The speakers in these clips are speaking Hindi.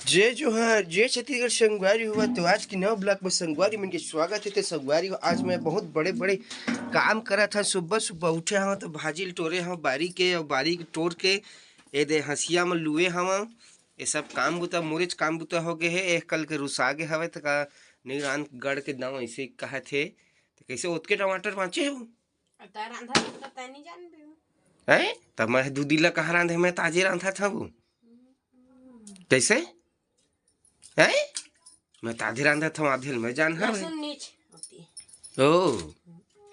जय जोहार जय छत्तीसगढ़ संगवारी हुआ। तो आज की नव ब्लॉग में संगवारी मन के स्वागत है। तो संगवारी हो आज मैं बहुत बड़े बड़े काम करा था। सुबह सुबह उठे हवा तो भाजी टोरे हवा बारी के और बारी टोर के ए दे हंसिया में लुए हवा। ये सब काम बुता मोरेच काम बुता हो गए है। एक कल के रुसागे हवे तो का नहीं रान गढ़ के दाव ऐसे कहा थे तो कैसे उतके टमाटर बाँचे है तब मैं दूधी ला कहाँ रांधे मैं ताजे रांधा था वो कैसे है मैं ताधे रांधा था आधे में जान हर ओ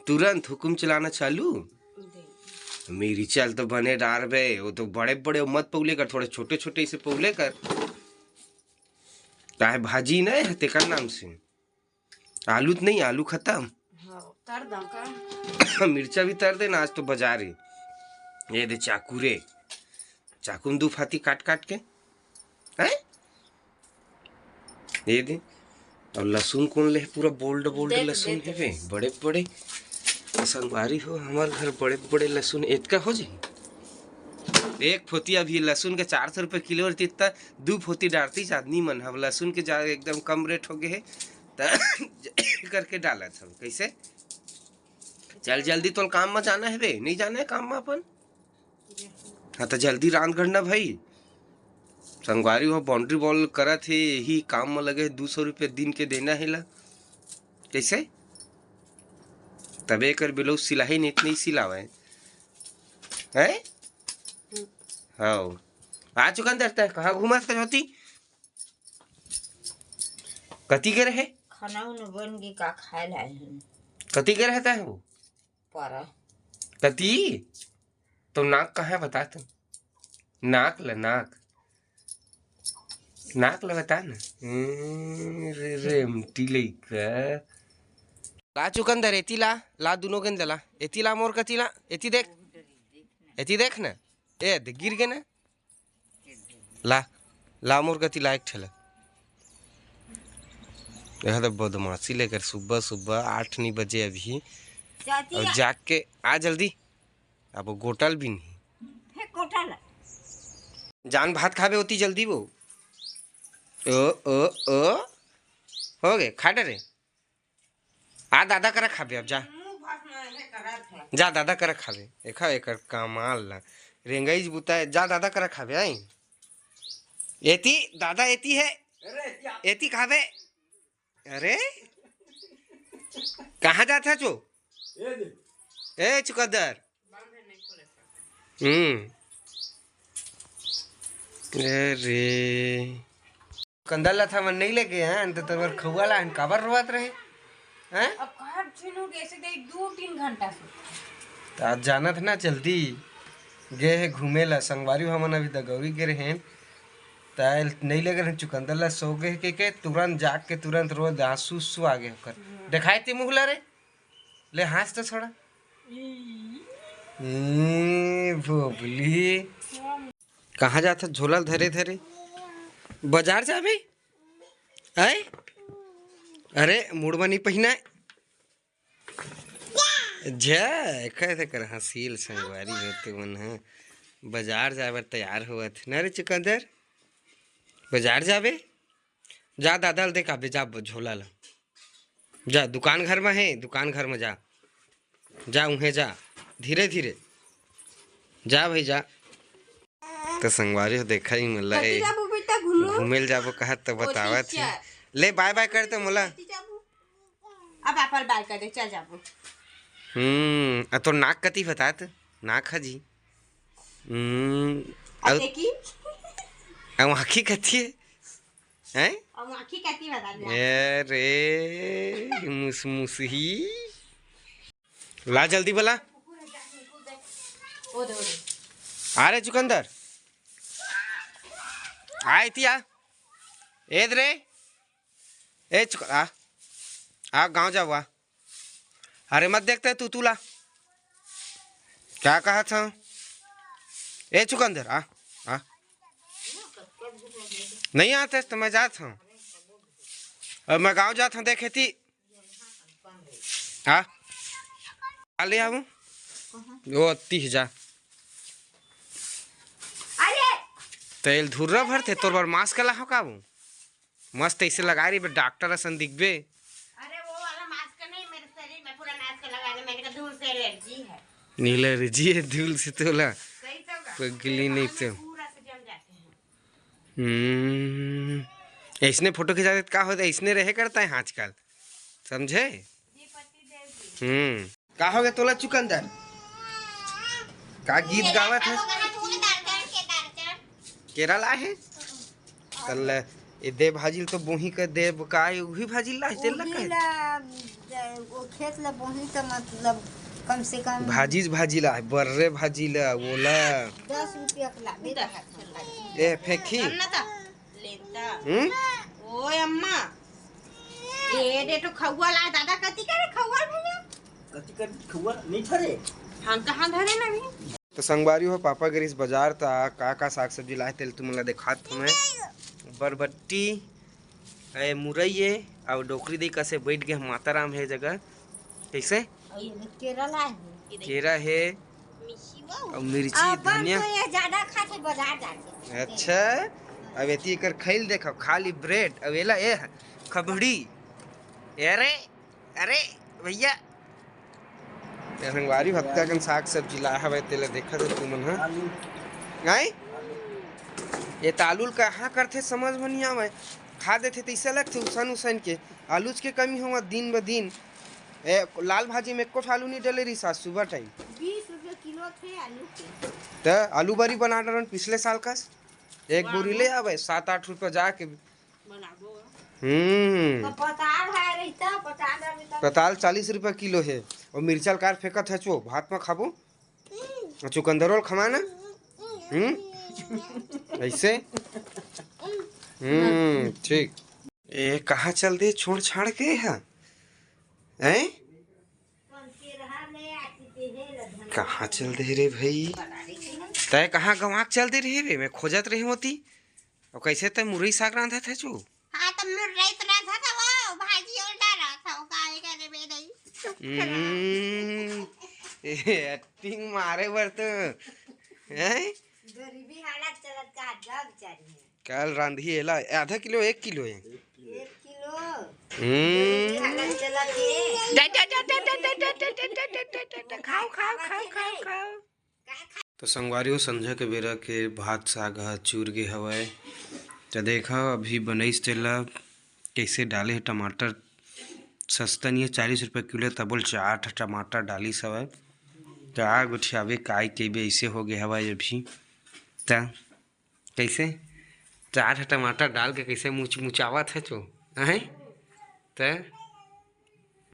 तुरंत हुकुम चलाना चालू मेरी चल तो बने डार बे वो तो बड़े बड़े मत पौले कर थोड़े छोटे छोटे इसे पौले कर काहे भाजी नहीं है तेकर नाम से आलू तो नहीं आलू खत्म तर दम का मिर्चा भी तर दे ना आज तो बाजार है ये दे चाकू रे चाकू में दो फाती काट काट के है ये दे और लहसुन कौन ले पूरा बोल्ड बोल्ड लहसुन है वे बड़े बड़े संगवारी हो हमारे घर बड़े बड़े लहसुन एतका हो जाए एक फोती अभी लहसुन के 400 रुपये किलो और इतना दो फोती डालती आदमी मन हम लहसुन के जा एकदम कम रेट हो गए है करके डाला था कैसे चल जल्दी तो काम में जाना है बे नहीं जाना है काम में अपन हाँ तो जल्दी रांध करना भाई संगवारी हो बाउंड्री बॉल करा थे यही काम में लगे 200 रुपये दिन के देना है ला कैसे तबे कर ब्लाउज सिला ही नहीं सिलावा है हाँ आ चुका अंदर कहाँ घुमा होती कति के रहे खाना उन्हें बन गई का खाए लाए हैं कति के रहता है वो पारा कति तो नाक कहाँ है बता तुम नाक ला नाक नाक ला बता ना रे रे टीले का ला चुकंदर एती ला दोनों के अंदर ला एती ला मोर कति ला एती देख ना ए दे गिर गए ना ला मोर कति ला एक ठेला यह तो बदमाशी लेकर सुबह सुबह 8 नहीं बजे अभी और जाग के आ जल्दी अब वो गोटल भी नहीं गोटल जान भात खावे होती जल्दी वो ओ हो गए खा डरे आ दादा करा खावे अब जा दादा करा खावे देखा एक कमाल ला रेंगाई बुता है जा दादा करा खावे आई एती दादा एती है एती खावे अरे कहाँ जाता चो ए चुकदर अरे कंदला था मन नहीं लेके हैं तो तबर खुआ ला काबर रोवत रहे हैं अब कहाँ छीनू कैसे दे 2-3 घंटा से आज जाना था ना जल्दी गए है घूमे ला संगवारी हमन अभी दगौरी गिरे हैं ताल नहीं लगे रहे चुकंदर ला सो गए के तुरंत जाग के तुरंत रोज आंसू आ गए होकर दिखाई ते मुहला रे ले हाथ तो छोड़ा भोबली कहाँ जाता झोला धरे धरे बाजार जा भाई आए अरे मुड़वा नहीं पहना जा कैसे कर हसील संगवारी होते मन है बाजार जाए तैयार हुआ थे ना रे चुकंदर बाजार जावे जा दादा देख आबे जा झोला ला जा दुकान घर में है दुकान घर में जा उन्हें जा धीरे धीरे जा भाई जा तो संगवारी हो देखा ही मोला घूमेल जाबो कहा तो बतावा थे ले बाय बाय करते मोला अब एप्पल बाय कर दे चल जाबो तो नाक कति बतात नाक हजी अब आँखी कथी है अब आँखी कथी बता दे अरे मुसमुसही ला जल्दी बोला आ रे चुकंदर आए थी ए रे ए चुक आ गांव जा हुआ अरे मत देखते तू तुला क्या कहा था ए चुकंदर आ नहीं आते तो मैं जाता हूँ अब मैं गांव जाता हूँ देखे थी ले आऊँ वो 30 जा तेल धुर्रा भरते तोर बार मास्क ला हो काबू मस्त ऐसे लगा रही डॉक्टर असन दिखबे। अरे वो वाला मास्क नहीं, मेरे शरीर में पूरा मास्क लगा के मैंने कहा धूल से एलर्जी है। नीला रिजी है धूल से तोला सही तो पगली नहीं तो। पूरा से जम जाते हैं। ऐसने फोटो खिंचा देते का होता है, ऐसने रहे करता है आजकल, समझे। जी पति देव जी। का हो गया तोला चुकंदर का गीत गावत है केरला है कल ये दे भाजिल तो बोही का दे का वही भाजिल ला तेल ला वो खेत ला बोही तो मतलब कम से कम भाजीला बर्रे भाजीला बोला 10 रुपया का ला ए फेंकी लेता हम्म ओए अम्मा ये दे तो खौवा ला दादा कति करे खौवा भैया कति कर खुआ नहीं धरे हम कहां धरे नहीं। तो संगवारी हो पापा गिरीश बाजार था का साग सब्जी लाए तेल तुम दिखात तुम्हें बरबट्टी ए मुरई और डोकरी दी कसे बैठ गए माता राम है जगह कैसे केरला है केरा है और मिर्ची धनिया तो ये ज्यादा खाते बाजार जाके। अच्छा अब एती कर खैल देखो खाली ब्रेड अब एला ए खबड़ी अरे अरे भैया संगवारी हफ्ता कन साग सब्जी ला हवे तेला देखा तो तुमन हां आई ये तालुल कहाँ करते समझ में नहीं आवे खा देते तो ऐसा लगते उसन उसन के आलूज के कमी हुआ दिन ब दिन ए लाल भाजी में एको आलू नहीं डले रही सास सुबह टाइम 20 रुपया किलो थे आलू के। तो आलू बरी बना डरन पिछले साल का एक बोरी ले आवे 7-8 रुपया जाके बना दो तो पताल है रहता पताल रहता पताल 40 रुपया किलो है और मिर्चल कार फेंकत है चो भात में खाबो चुकंदरोल खमाना ऐसे ठीक ए कहाँ चल दे छोड़ छाड़ के है हैं कहाँ चल दे रे भाई तय कहाँ गवाक चल दे रहे रे मैं खोजत रही होती और कैसे तय मुरई साग रांधा था चो हां तो मैं रात रात था वो भाजी और डाला था वो काहे करे बे नहीं एक्टिंग मारे बर तो हैं गरीबी हालत चलत का जा बेचारी है। कल रांधी एला आधा किलो 1 किलो है 1 किलो हालत चलत है खाओ खाओ खाओ खाओ खाओ तो संगवारियों संझा के बेरा के भात साग चूर गे हवाए तो देखा अभी बनईस तेला कैसे डाले टमाटर सस्ता नहीं है 40 रुपये किलो तबल 4 टमाटर डाली सवाए तो आग उठियावे काय के भी ऐसे हो गया हवाए अभी तो कैसे 4 टमाटर डाल के कैसे मुचावा था चो हैं तो